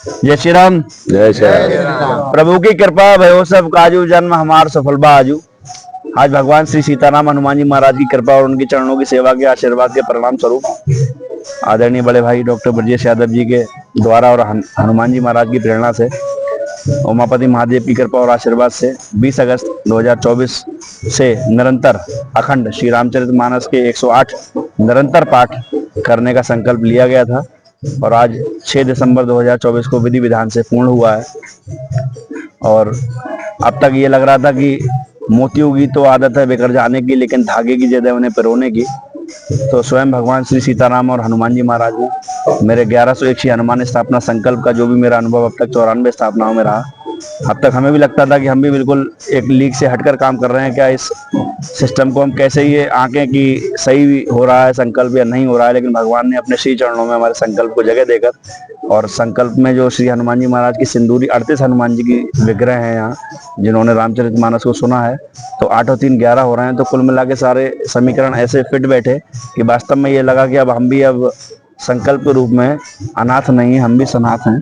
जय श्री राम। जय श्री राम। प्रभु की कृपा भयो सब काजू, जन्म हमार सफल बाजू। आज भगवान श्री सीताराम हनुमान जी महाराज की कृपा और उनके चरणों की सेवा के आशीर्वाद के परिणाम स्वरूप आदरणीय बड़े भाई डॉक्टर ब्रजेश यादव जी के द्वारा और हनुमान जी महाराज की प्रेरणा से उमापति महादेव की कृपा और आशीर्वाद से 20 अगस्त 2024 से निरंतर अखंड श्री रामचरितमानस के 108 निरंतर पाठ करने का संकल्प लिया गया था और आज 6 दिसंबर 2024 को विधि विधान से पूर्ण हुआ है। और अब तक ये लग रहा था कि मोतियों की तो आदत है बिखर जाने की, लेकिन धागे की जगह उन्हें पिरोने की। तो स्वयं भगवान श्री सीताराम और हनुमान जी महाराज ने मेरे 1101 हनुमान स्थापना संकल्प का जो भी मेरा अनुभव अब तक 94 स्थापनाओं में रहा, अब तक हमें भी लगता था कि हम भी बिल्कुल एक लीग से हटकर काम कर रहे हैं क्या, इस सिस्टम को हम कैसे ये आंकें कि सही हो रहा है संकल्प या नहीं हो रहा है। लेकिन भगवान ने अपने श्री चरणों में हमारे संकल्प को जगह देकर और संकल्प में जो श्री हनुमान जी महाराज की सिंदूरी 38 हनुमान जी की विग्रह हैं यहाँ, जिन्होंने रामचरितमानस को सुना है, तो 8 और 3 11 हो रहे हैं। तो कुल मिला के सारे समीकरण ऐसे फिट बैठे कि वास्तव में ये लगा कि अब हम भी अब संकल्प के रूप में अनाथ नहीं है, हम भी सनाथ हैं।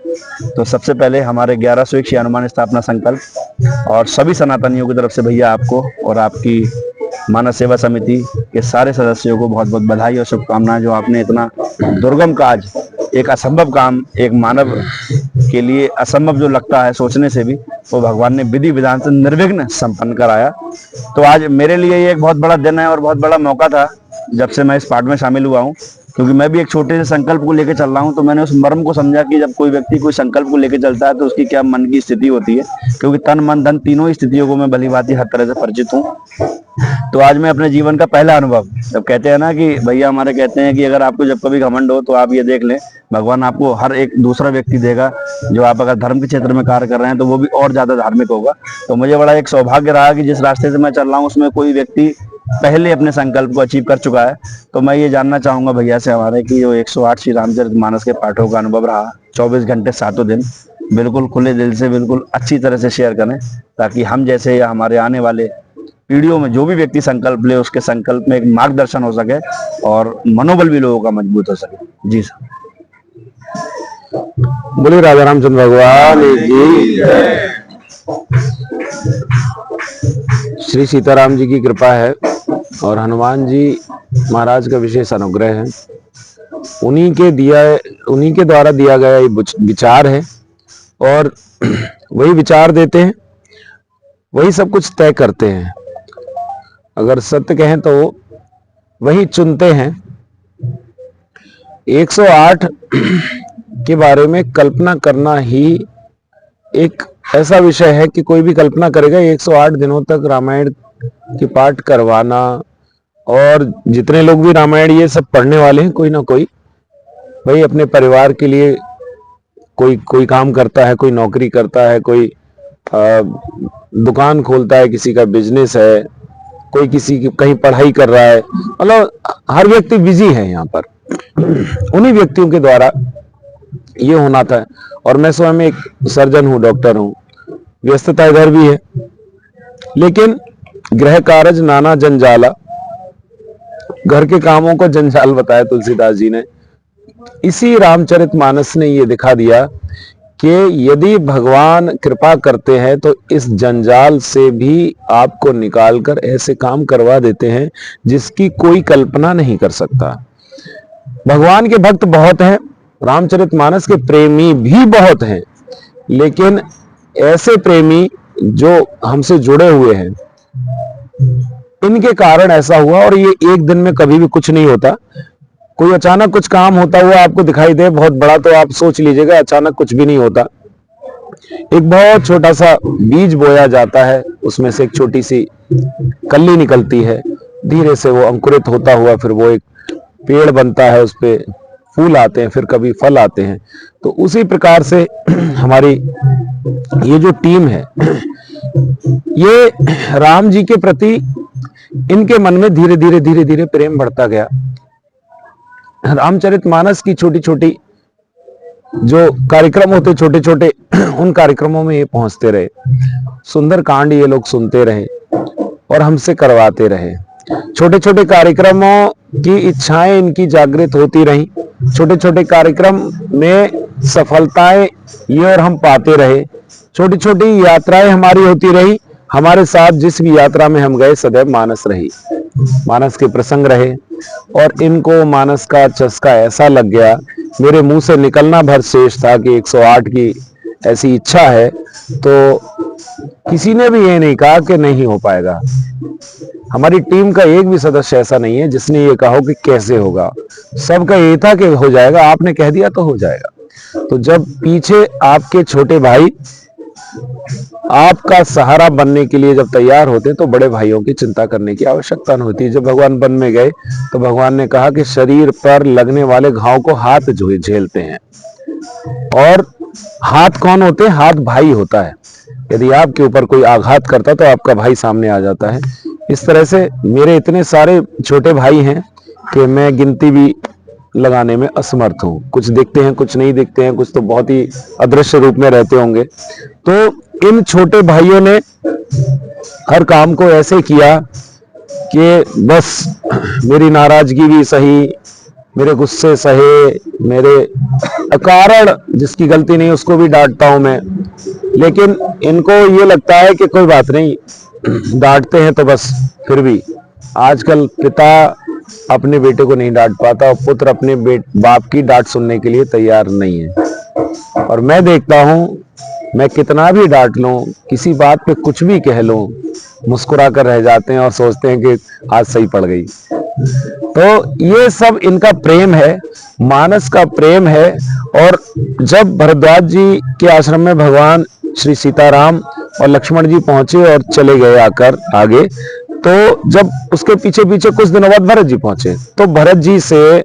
तो सबसे पहले हमारे 1101 हनुमान स्थापना संकल्प और सभी सनातनियों की तरफ से भैया आपको और आपकी मानव सेवा समिति के सारे सदस्यों को बहुत बहुत बधाई और शुभकामनाएं, जो आपने इतना दुर्गम काज, एक असंभव काम, एक मानव के लिए असंभव जो लगता है सोचने से भी, वो भगवान ने विधि विधान से निर्विघ्न संपन्न कराया। तो आज मेरे लिए ये एक बहुत बड़ा दिन है और बहुत बड़ा मौका था जब से मैं इस पाठ में शामिल हुआ हूँ, क्योंकि मैं भी एक छोटे से संकल्प को लेकर चल रहा हूँ। तो मैंने उस मर्म को समझा कि जब कोई व्यक्ति कोई संकल्प को लेकर चलता है तो उसकी क्या मन की स्थिति होती है, क्योंकि तन मन धन तीनों ही स्थितियों को मैं भली भांति हर तरह से परिचित हूँ। तो आज मैं अपने जीवन का पहला अनुभव, जब कहते हैं ना कि भैया हमारे कहते हैं कि अगर आपको जब कभी घमंड हो तो आप ये देख लें, भगवान आपको हर एक दूसरा व्यक्ति देगा जो आप अगर धर्म के क्षेत्र में कार्य कर रहे हैं तो वो भी और ज्यादा धार्मिक होगा। तो मुझे बड़ा एक सौभाग्य रहा कि जिस रास्ते से मैं चल रहा हूँ उसमें कोई व्यक्ति पहले अपने संकल्प को अचीव कर चुका है। तो मैं ये जानना चाहूंगा भैया से हमारे कि जो 108 श्री रामचरितमानस के पाठों का अनुभव रहा 24 घंटे 7 दिन, बिल्कुल खुले दिल से बिल्कुल अच्छी तरह से शेयर करें, ताकि हम जैसे या हमारे आने वाले पीढ़ियों में जो भी व्यक्ति संकल्प ले उसके संकल्प में एक मार्गदर्शन हो सके और मनोबल भी लोगों का मजबूत हो सके। जी सर। बोलिए राजा रामचंद्र भगवान जी। श्री सीताराम जी की कृपा है और हनुमान जी महाराज का विशेष अनुग्रह है। उन्हीं के द्वारा दिया गया ये विचार है और वही विचार देते हैं, वही सब कुछ तय करते हैं। अगर सत्य कहें तो वही चुनते हैं। 108 के बारे में कल्पना करना ही एक ऐसा विषय है कि कोई भी कल्पना करेगा 108 दिनों तक रामायण की पाठ करवाना। और जितने लोग भी रामायण ये सब पढ़ने वाले हैं, कोई ना कोई भाई अपने परिवार के लिए कोई काम करता है, कोई नौकरी करता है, कोई दुकान खोलता है, किसी का बिजनेस है, कोई किसी की कहीं पढ़ाई कर रहा है, मतलब हर व्यक्ति बिजी है यहाँ पर। उन्हीं व्यक्तियों के द्वारा ये होना था। और मैं स्वयं एक सर्जन हूँ, डॉक्टर हूँ, व्यस्तता इधर भी है, लेकिन गृह कार्य नाना जंजाला, घर के कामों को जंजाल बताया तुलसीदास जी ने। इसी रामचरितमानस ने ये दिखा दिया कि यदि भगवान कृपा करते हैं तो इस जंजाल से भी आपको निकालकर ऐसे काम करवा देते हैं जिसकी कोई कल्पना नहीं कर सकता। भगवान के भक्त बहुत हैं, रामचरितमानस के प्रेमी भी बहुत हैं, लेकिन ऐसे प्रेमी जो हमसे जुड़े हुए हैं, इनके कारण ऐसा हुआ। और ये एक दिन में कभी भी कुछ नहीं होता। कोई अचानक कुछ काम होता हुआ आपको दिखाई दे बहुत बड़ा, तो आप सोच लीजिएगा अचानक कुछ भी नहीं होता। एक बहुत छोटा सा बीज बोया जाता है, उसमें से एक छोटी सी कली निकलती है, धीरे से वो अंकुरित होता हुआ फिर वो एक पेड़ बनता है, उस पे फूल आते हैं, फिर कभी फल आते हैं। तो उसी प्रकार से हमारी ये जो टीम है, ये राम जी के प्रति इनके मन में धीरे धीरे प्रेम बढ़ता गया। रामचरितमानस की छोटी छोटी जो कार्यक्रम होते छोटे छोटे, उन कार्यक्रमों में ये पहुंचते रहे, सुंदर कांड ये लोग सुनते रहे और हमसे करवाते रहे। छोटे छोटे कार्यक्रमों की इच्छाएं इनकी जागृत होती रहीं छोटे छोटे कार्यक्रम में सफलताएं ये और हम पाते रहे, छोटी छोटी यात्राएं हमारी होती रही। हमारे साथ जिस भी यात्रा में हम गए सदैव मानस रही, मानस के प्रसंग रहे, और इनको मानस का चस्का ऐसा लग गया, मेरे मुंह से निकलना भर शेष था कि 108 की ऐसी इच्छा है, तो किसी ने भी ये नहीं कहा कि नहीं हो पाएगा। हमारी टीम का एक भी सदस्य ऐसा नहीं है जिसने ये कहा कि कैसे होगा, सबका ये था कि हो जाएगा, आपने कह दिया तो हो जाएगा। तो जब पीछे आपके छोटे भाई आपका सहारा बनने के लिए जब तैयार होते तो बड़े भाइयों की चिंता करने की आवश्यकता नहीं होती। जब भगवान वन में गए तो भगवान ने कहा कि शरीर पर लगने वाले घाव को हाथ जो झेलते हैं, और हाथ कौन होते हैं? हाथ भाई होता है। यदि आपके ऊपर कोई आघात करता तो आपका भाई सामने आ जाता है। इस तरह से मेरे इतने सारे छोटे भाई हैं कि मैं गिनती भी लगाने में असमर्थ हूँ। कुछ दिखते हैं, कुछ नहीं दिखते हैं, कुछ तो बहुत ही अदृश्य रूप में रहते होंगे। तो इन छोटे भाइयों ने हर काम को ऐसे किया कि बस मेरी नाराजगी भी सही, मेरे गुस्से सहे, मेरे अकारण जिसकी गलती नहीं उसको भी डांटता हूं मैं, लेकिन इनको ये लगता है कि कोई बात नहीं, डांटते हैं तो बस। फिर भी आजकल पिता अपने बेटे को नहीं डांट पाता और पुत्र अपने बाप की डांट सुनने के लिए तैयार नहीं है। और मैं देखता हूं, मैं कितना भी डांट लूं, किसी बात पे कुछ भी कह लूं, मुस्कुरा कर रह जाते हैं और सोचते हैं कि आज सही पड़ गई। तो ये सब इनका प्रेम है, मानस का प्रेम है। और जब भरद्वाज जी के आश्रम में भगवान श्री सीताराम और लक्ष्मण जी पहुंचे और चले गए आकर आगे, तो जब उसके पीछे पीछे कुछ दिनों बाद भरत जी पहुंचे, तो भरत जी से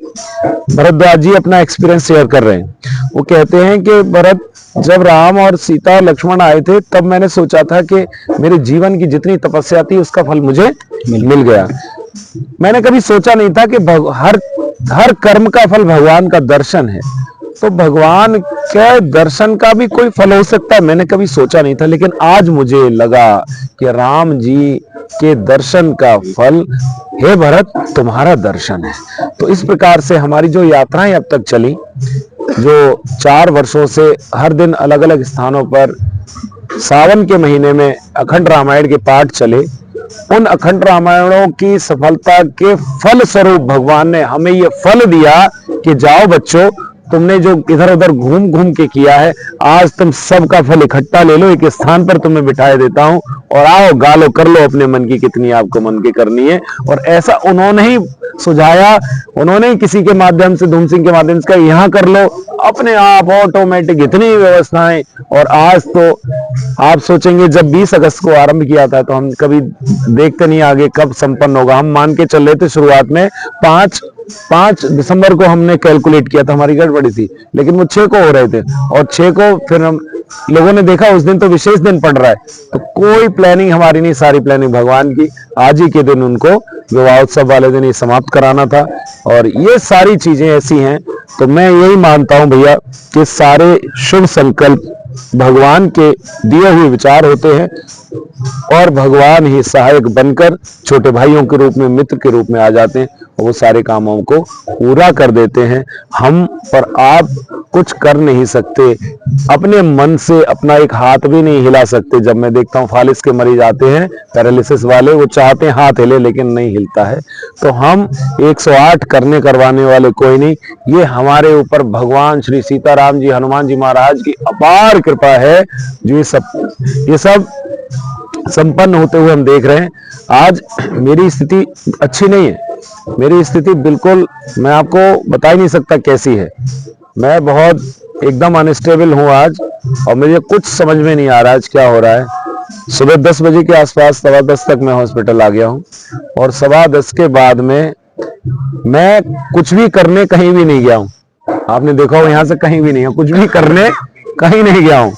भरद्वाज जी अपना एक्सपीरियंस शेयर कर रहे हैं। वो कहते हैं कि भरत, जब राम और सीता लक्ष्मण आए थे तब मैंने सोचा था कि मेरे जीवन की जितनी तपस्या थी उसका फल मुझे मिल गया। मैंने कभी सोचा नहीं था कि हर कर्म का फल भगवान का दर्शन है, तो भगवान के दर्शन का भी कोई फल हो सकता है, मैंने कभी सोचा नहीं था। लेकिन आज मुझे लगा कि राम जी के दर्शन का फल हे भरत तुम्हारा दर्शन है। तो इस प्रकार से हमारी जो यात्राएं अब तक चली, जो 4 वर्षों से हर दिन अलग अलग स्थानों पर सावन के महीने में अखंड रामायण के पाठ चले, उन अखंड रामायणों की सफलता के फल स्वरूप भगवान ने हमें ये फल दिया कि जाओ बच्चों, तुमने जो इधर उधर घूम घूम के किया है, आज तुम सबका फल इकट्ठा ले लो, एक स्थान पर तुम्हें बिठाए देता हूं और आओ गालो कर लो अपने मन की कितनी आपको मन की करनी है। और ऐसा उन्होंने ही सुझाया, उन्होंने ही किसी के माध्यम से, धूम सिंह के माध्यम से, यहाँ कर लो, अपने आप ऑटोमेटिक इतनी व्यवस्थाएं। और आज तो आप सोचेंगे जब 20 अगस्त को आरंभ किया था तो हम कभी देखते नहीं आगे कब संपन्न होगा। हम मान के चल रहे थे शुरुआत में 5 दिसंबर को हमने कैलकुलेट किया था, हमारी गड़बड़ी थी, लेकिन वो 6 को हो रहे थे और 6 को फिर हम लोगों ने देखा उस दिन तो विशेष दिन पड़ रहा है। तो कोई प्लानिंग हमारी नहीं, सारी प्लानिंग भगवान की। आज ही के दिन उनको विवाह उत्सव वाले दिन ये समाप्त कराना था। और ये सारी चीजें ऐसी हैं, तो मैं यही मानता हूं भैया कि सारे शुभ संकल्प भगवान के दिए हुए विचार होते हैं और भगवान ही सहायक बनकर छोटे भाइयों के रूप में, मित्र के रूप में आ जाते हैं और वो सारे कामों को पूरा कर देते हैं। हम पर आप कुछ कर नहीं सकते, अपने मन से अपना एक हाथ भी नहीं हिला सकते। जब मैं देखता हूँ फालिस के मरीज आते हैं, पैरालिसिस वाले, वो चाहते हैं हाथ हिले लेकिन नहीं हिलता है। तो हम 108 करवाने वाले कोई नहीं, ये हमारे ऊपर भगवान श्री सीताराम जी, हनुमान जी महाराज की अपार कृपा है जो ये सब संपन्न होते हुए हम देख रहे हैं। आज मेरी स्थिति अच्छी नहीं है, मेरी स्थिति बिल्कुल मैं आपको बता ही नहीं सकता कैसी है। मैं बहुत एकदम अनस्टेबल हूं आज और मुझे कुछ समझ में नहीं आ रहा आज क्या हो रहा है। सुबह 10 बजे के आसपास, 10:15 तक मैं हॉस्पिटल आ गया हूं और 10:15 के बाद में मैं कुछ भी करने कहीं भी नहीं गया हूं। आपने देखा हो यहाँ से कहीं भी नहीं है, कुछ भी करने कहीं नहीं गया हूं।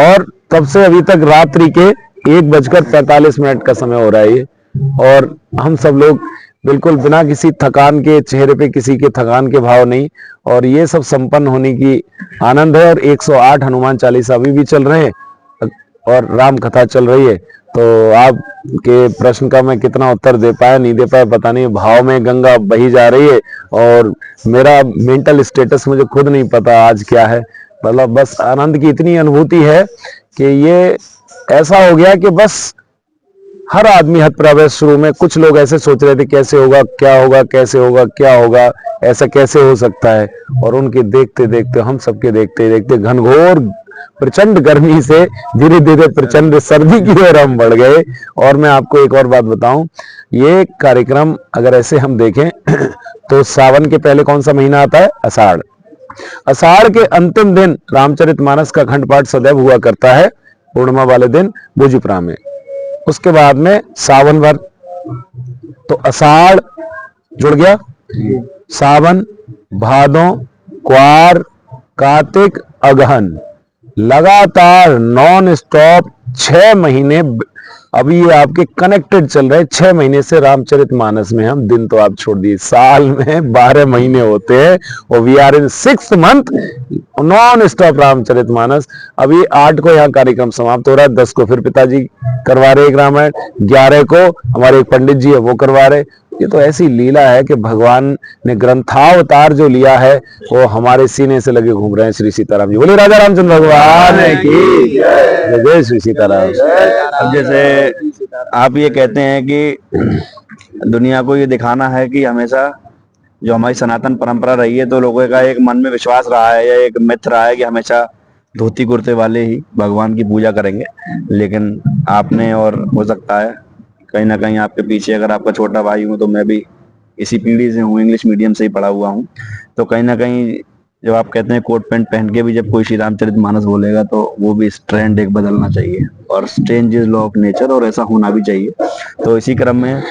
और तब से अभी तक रात्रि के 1:45 का समय हो रहा है ये, और हम सब लोग बिल्कुल बिना किसी थकान के, चेहरे पे किसी के थकान के भाव नहीं, और ये सब संपन्न होने की आनंद है। और 108 हनुमान चालीसा अभी भी चल रहे हैं। और राम कथा चल रही है, तो आपके प्रश्न का मैं कितना उत्तर दे पाया नहीं दे पाया पता नहीं। भाव में गंगा बही जा रही है और मेरा मेंटल स्टेटस मुझे खुद नहीं पता आज क्या है। मतलब बस आनंद की इतनी अनुभूति है कि ये ऐसा हो गया कि बस हर आदमी हत प्रवेश शुरू में कुछ लोग ऐसे सोच रहे थे कैसे होगा, क्या होगा, कैसे होगा, क्या होगा, ऐसा कैसे हो सकता है। और उनके देखते देखते, हम सबके देखते देखते घनघोर प्रचंड गर्मी से धीरे धीरे प्रचंड सर्दी की ओर हम बढ़ गए। और मैं आपको एक और बात बताऊं, ये कार्यक्रम अगर ऐसे हम देखें तो सावन के पहले कौन सा महीना आता है? आषाढ़। आषाढ़ के अंतिम दिन रामचरितमानस का खंड पाठ सदैव हुआ करता है, पूर्णिमा वाले दिन भुजपुरा में। उसके बाद में सावन भर, तो आषाढ़ जुड़ गया, सावन, भादों, क्वार, कार्तिक, अगहन, लगातार नॉन स्टॉप 6 महीने अभी ये आपके कनेक्टेड चल रहे हैं। 6 महीने से रामचरितमानस में हम, दिन तो आप छोड़ दिए, साल में 12 महीने होते हैं और we are in 6th month non stop Ramcharitmanas. अभी 8 को यहाँ कार्यक्रम समाप्त हो रहा है, 10 को फिर पिताजी करवा रहे एक रामायण, 11 को हमारे एक पंडित जी है वो करवा रहे। ये तो ऐसी लीला है कि भगवान ने ग्रंथावतार जो लिया है वो हमारे सीने से लगे घूम रहे हैं। श्री सीताराम जी बोले, राजा रामचंद्र भगवान की जय। जय श्री सीताराम। अब जैसे आप ये कहते हैं कि दुनिया को ये दिखाना है कि हमेशा जो हमारी सनातन परंपरा रही है, तो लोगों का एक मन में विश्वास रहा है या एक मिथ रहा है कि हमेशा धोती कुर्ते वाले ही भगवान की पूजा करेंगे। लेकिन आपने, और हो सकता है कहीं ना कहीं आपके पीछे अगर आपका छोटा भाई हूँ तो मैं भी इसी पीढ़ी से हूँ, इंग्लिश मीडियम से ही पढ़ा हुआ हूँ। तो कहीं ना कहीं जब आप कहते हैं कोट पैंट पहन के भी जब कोई श्री रामचरितमानस बोलेगा तो वो भी इस ट्रेंड एक बदलना चाहिए, और change is law of nature, और ऐसा होना भी चाहिए। तो इसी क्रम में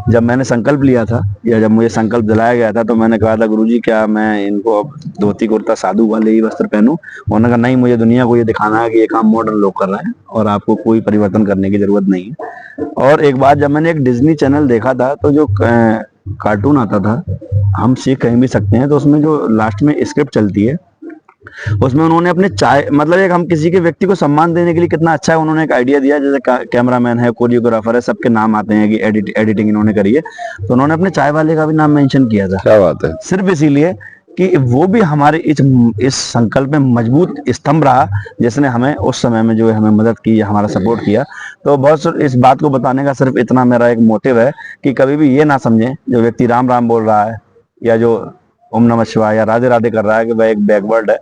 जब मैंने संकल्प लिया था, या जब मुझे संकल्प दिलाया गया था, तो मैंने कहा था गुरुजी क्या मैं इनको अब धोती कुर्ता साधु वाले ही वस्त्र पहनूं? उन्होंने कहा नहीं, मुझे दुनिया को ये दिखाना है कि ये काम मॉडर्न लोग कर रहे हैं और आपको कोई परिवर्तन करने की जरूरत नहीं है। और एक बात, जब मैंने एक डिज्नी चैनल देखा था तो जो कार्टून आता था हम सीख कहीं भी सकते हैं, तो उसमें जो लास्ट में स्क्रिप्ट चलती है उसमें उन्होंने अपने चाय, मतलब एक हम किसी के व्यक्ति को सम्मान देने के लिए कितना अच्छा है, उन्होंने एक आइडिया दिया। जैसे कैमरामैन है, कोरियोग्राफर है, सबके नाम आते हैं कि एडिटिंग इन्होंने करी है, तो उन्होंने अपने चाय वाले का भी नाम मेंशन किया था। क्या बात है। सिर्फ इसीलिए कि वो भी हमारे इस संकल्प में मजबूत स्तंभ रहा, जिसने हमें उस समय में जो है हमें मदद की, हमारा सपोर्ट किया। तो बहुत इस बात को बताने का सिर्फ इतना मेरा एक मोटिव है कि कभी भी ये ना समझें जो व्यक्ति राम राम बोल रहा है या जो ओम नमः शिवाय या राधे राधे कर रहा है कि वह एक बैकवर्ड है,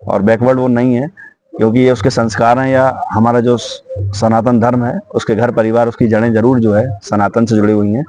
और बैकवर्ड वो नहीं है, क्योंकि ये उसके संस्कार हैं या हमारा जो सनातन धर्म है, उसके घर परिवार, उसकी जड़ें जरूर जो है सनातन से जुड़ी हुई हैं।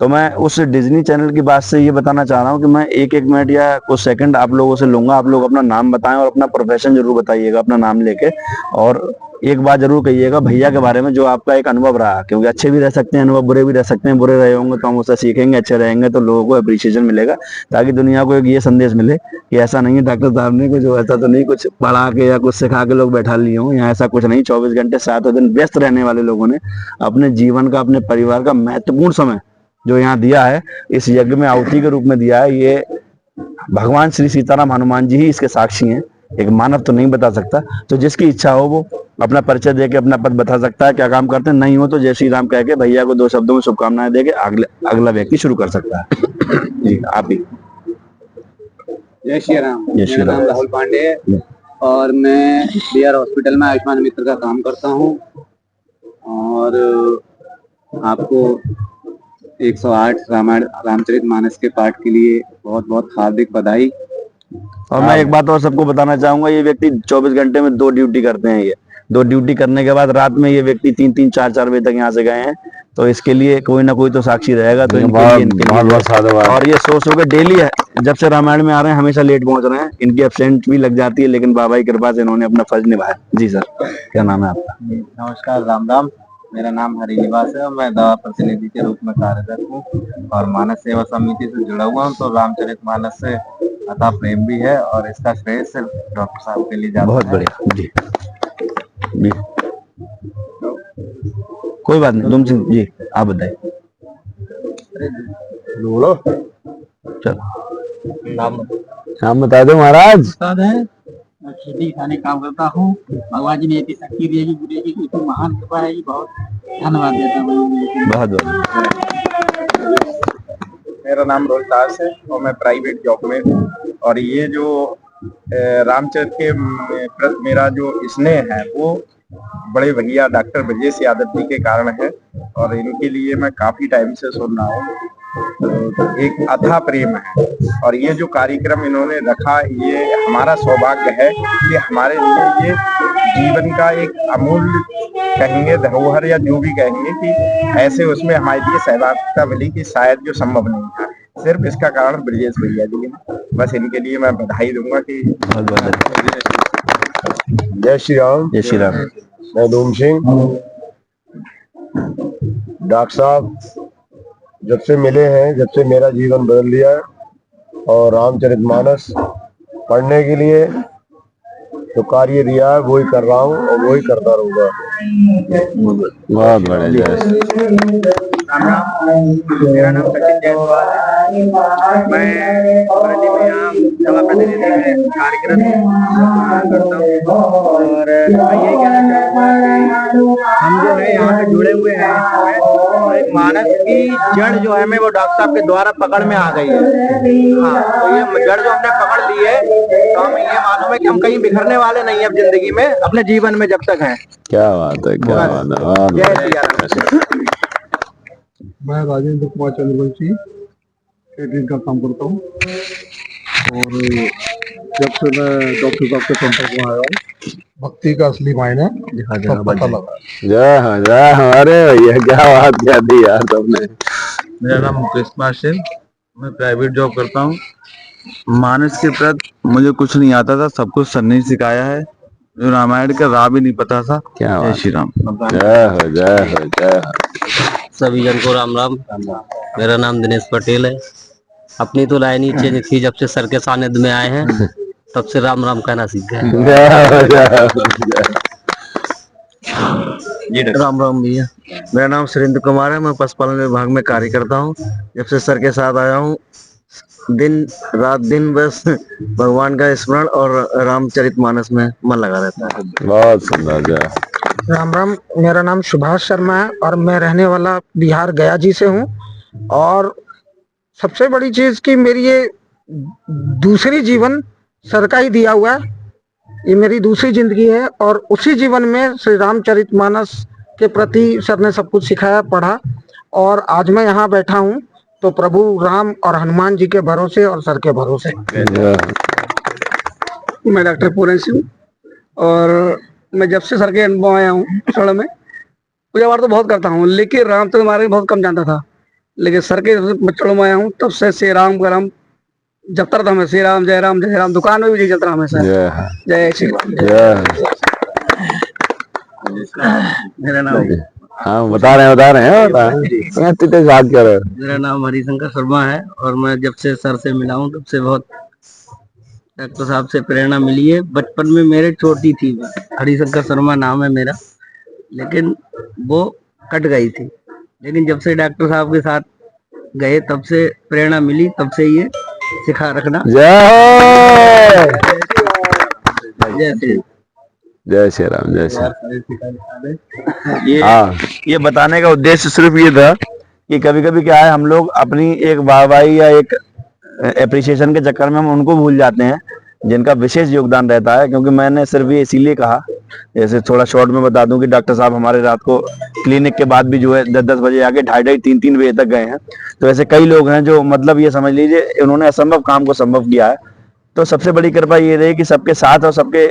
तो मैं उस डिज्नी चैनल की बात से ये बताना चाह रहा हूँ कि मैं एक मिनट या कुछ सेकंड आप लोगों से लूंगा। आप लोग अपना नाम बताएं और अपना प्रोफेशन जरूर बताइएगा अपना नाम लेके, और एक बात जरूर कहिएगा भैया के बारे में जो आपका एक अनुभव रहा, क्योंकि अच्छे भी रह सकते हैं अनुभव, बुरे भी रह सकते हैं। बुरे रहे होंगे तो हम उससे सीखेंगे, अच्छे रहेंगे तो लोगों को अप्रिशिएशन मिलेगा, ताकि दुनिया को एक ये संदेश मिले कि ऐसा नहीं है डॉक्टर साहब ने कुछ ऐसा तो नहीं कुछ पढ़ा के या कुछ सिखा के लोग बैठा लिए हों, यहाँ ऐसा कुछ नहीं। 24 घंटे 7 दिन व्यस्त रहने वाले लोगों ने अपने जीवन का, अपने परिवार का महत्वपूर्ण समय जो यहाँ दिया है, इस यज्ञ में आहुति के रूप में दिया है। ये भगवान श्री सीताराम हनुमान जी ही इसके साक्षी हैं, एक मानव तो नहीं बता सकता। तो जिसकी इच्छा हो वो अपना परिचय देके अपना पद बता सकता है, क्या काम करते हैं। नहीं हो तो जय श्री राम कह के भैया को 2 शब्दों में शुभकामनाएं देके अगला व्यक्ति शुरू कर सकता है। जी आप ही। जय श्री राम। जय श्री मेरा राम। नाम राहुल पांडे है और मैं BR हॉस्पिटल में आयुष्मान मित्र का काम करता हूँ, और आपको 108 रामचरितमानस के पाठ के लिए बहुत बहुत हार्दिक बधाई। और मैं एक बात और सबको बताना चाहूंगा, ये व्यक्ति 24 घंटे में 2 ड्यूटी करते हैं। ये 2 ड्यूटी करने के बाद रात में ये व्यक्ति 3-3, 4-4 बजे तक यहाँ से गए हैं, तो इसके लिए कोई ना कोई तो साक्षी रहेगा। तो और ये सो के डेली है, जब से रामायण में आ रहे हैं हमेशा लेट पहुंच रहे हैं। इनकी एब्सेंट भी लग जाती है, लेकिन बाबा की कृपा से इन्होंने अपना फर्ज निभाया। जी सर, क्या नाम है आपका? नमस्कार, राम राम। मेरा नाम हरिनिवास है और मैं दवा प्रतिनिधि के रूप में कार्यरत हूँ और मानस सेवा समिति से जुड़ा हुआ हूँ। तो रामचरितमानस से अता प्रेम भी है और इसका श्रेय सिर्फ डॉक्टर साहब के लिए जाता है। बहुत बढ़िया जी। जी कोई बात नहीं, तुम जी आप बताइए। नाम बता दो महाराज। है खेती किसानी काम करता हूँ। भगवान जी ने इतनी शक्ति दी है कि गुरु जी की इतनी महान कृपा है कि बहुत धन्यवाद देता हूँ। बहुत बहुत मेरा नाम रोहितास है और मैं प्राइवेट जॉब में हूँ। और ये जो रामचरित के प्रति मेरा जो स्नेह है वो बड़े भैया डॉक्टर ब्रजेश यादव जी के कारण है। और इनके लिए मैं काफी टाइम से सुन रहा हूँ। एक अथाह प्रेम है और ये जो कार्यक्रम इन्होंने रखा ये हमारा सौभाग्य है कि हमारे लिए ये जीवन का एक अमूल्य कहेंगे धरोहर या जो भी कहेंगे कि ऐसे उसमें हमारे लिए सहभागिता मिली कि शायद जो संभव नहीं था। सिर्फ इसका कारण ब्रजेश भैया जी है। बस इनके लिए मैं बधाई दूंगा कि बहुत जय श्री राम। जय श्री राम। मैं धूम सिंह। डॉक्टर साहब जब से मिले हैं, जब से मेरा जीवन बदल दिया है और रामचरितमानस पढ़ने के लिए जो कार्य दिया है वही कर रहा हूँ और वही करता रहूंगा। बहुत बढ़िया। मेरा नाम सचिन जायसवाल है। मैं बरेली में यहाँ सभा प्रतिनिधि में कार्यक्रत करता हूँ और मैं यही कहना चाहूँगा कि हम जो है यहाँ पे जुड़े हुए हैं और एक मानस की जड़ जो है हमें वो डॉक्टर साहब के द्वारा पकड़ में आ गई है। हाँ, तो ये जड़ जो हमने पकड़ ली है तो हमें ये मालूम है कि हम कहीं बिखरने वाले नहीं है अब जिंदगी में, अपने जीवन में जब तक है। क्या बात है, क्या बात है। जय श्री राम। मैं राजेंद्र कुमार चंद्रवंशी कैटरिंग का काम करता हूँ और जब से मैं डॉक्टर साहब के संपर्क में आया हूँ भक्ति का असली मायने सब पता लगा। जय हो, जय हो। अरे भैया क्या बात क्या दी यार तुमने। मेरा नाम मुकेश कुमार सिंह, मैं प्राइवेट जॉब करता हूँ। मानस के प्रति मुझे कुछ नहीं आता था, सब कुछ सर ने सिखाया है। जो रामायण का राह भी नहीं पता था। क्या जय श्री राम। जय हो, जय हो, जय हो। सभी जन को राम राम। मेरा नाम दिनेश पटेल है। अपनी तो लाइन ही चेंज थी जब से सर के सानिध्य में आए हैं, तब से राम राम कहना सीख गए। राम राम भैया। मेरा नाम सुरेंद्र कुमार है, मैं पशुपालन विभाग में कार्य करता हूँ। जब से सर के साथ आया हूँ दिन रात दिन बस भगवान का स्मरण और रामचरितमानस में मन लगा रहता है। बहुत सुंदर। जय राम राम। मेरा नाम सुभाष शर्मा है और मैं रहने वाला बिहार गया जी से हूँ। और सबसे बड़ी चीज कि मेरी ये दूसरी जीवन सर का ही दिया हुआ है, ये मेरी दूसरी जिंदगी है और उसी जीवन में श्री रामचरितमानस के प्रति सर ने सब कुछ सिखाया, पढ़ा और आज मैं यहाँ बैठा हूँ तो प्रभु राम और हनुमान जी के भरोसे और सर के भरोसे। मैं डॉक्टर पूरन सिंह और मैं जब से सर के अनुभव आया हूँ शरण में पूजा पाठ तो बहुत करता हूँ लेकिन राम तो हमारे बारे में बहुत कम जानता था। लेकिन सर के चरणों में आया हूँ तब से श्री राम का राम जपता रहता हूँ। श्री राम जय राम जय राम, दुकान में भी यही चलता हमेशा। जय श्री राम। मेरा नाम हाँ बता रहे हैं मेरा नाम हरिशंकर शर्मा है और मैं जब से सर से मिला हूँ तब से बहुत डॉक्टर साहब से प्रेरणा मिली है। बचपन में मेरे छोटी थी, हरिशंकर शर्मा नाम है मेरा, लेकिन वो कट गई थी। लेकिन जब से डॉक्टर साहब के साथ गए तब से प्रेरणा मिली, तब से ये सिखा रखना। जय श्री राम। जय श्री राम। ये बताने का उद्देश्य सिर्फ ये था कि कभी कभी क्या है, हम लोग अपनी एक वाहवाही या एक एप्रिसिएशन के चक्कर में हम उनको भूल जाते हैं जिनका विशेष योगदान रहता है। क्योंकि मैंने सिर्फ ये इसीलिए कहा, जैसे थोड़ा शॉर्ट में बता दूं कि डॉक्टर साहब हमारे रात को क्लिनिक के बाद भी जो है 10-10 बजे आके 2:30-3-3 बजे तक गए हैं। तो ऐसे कई लोग हैं जो मतलब ये समझ लीजिए इन्होंने असंभव काम को संभव किया है। तो सबसे बड़ी कृपा ये रही कि सबके साथ और सबके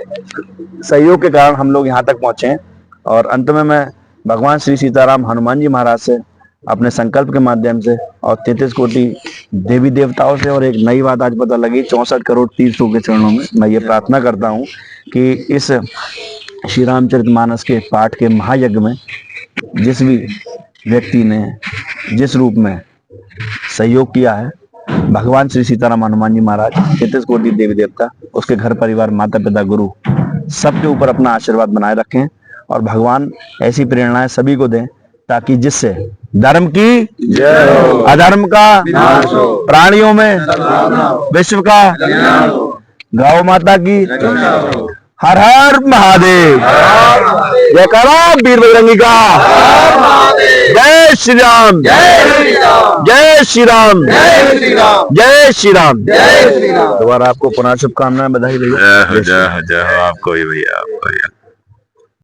सहयोग के कारण हम लोग यहाँ तक पहुंचे हैं। और अंत में मैं भगवान श्री सीताराम हनुमान जी महाराज से अपने संकल्प के माध्यम से और 33 कोटि देवी देवताओं से और एक नई बात आज पता लगी 64 करोड़ तीर्थों के चरणों में मैं ये प्रार्थना करता हूँ कि इस श्री रामचरितमानस के पाठ के महायज्ञ में जिस भी व्यक्ति ने जिस रूप में सहयोग किया है, भगवान श्री सीताराम हनुमान जी महाराज 33 कोटि देवी देवता, उसके घर परिवार, माता पिता, गुरु सबके ऊपर अपना आशीर्वाद बनाए रखें और भगवान ऐसी प्रेरणाएं सभी को दें ताकि जिससे धर्म की अधर्म का प्राणियों में विश्व का, गौ माता की हर हर महादेव। जयकारा वीर बजरंगी का। जय श्री राम, जय श्री राम, जय श्री राम। दोबारा आपको पुनः शुभकामनाएं, बधाई भैया। जय हो आपको भी भैया, आपको भैया।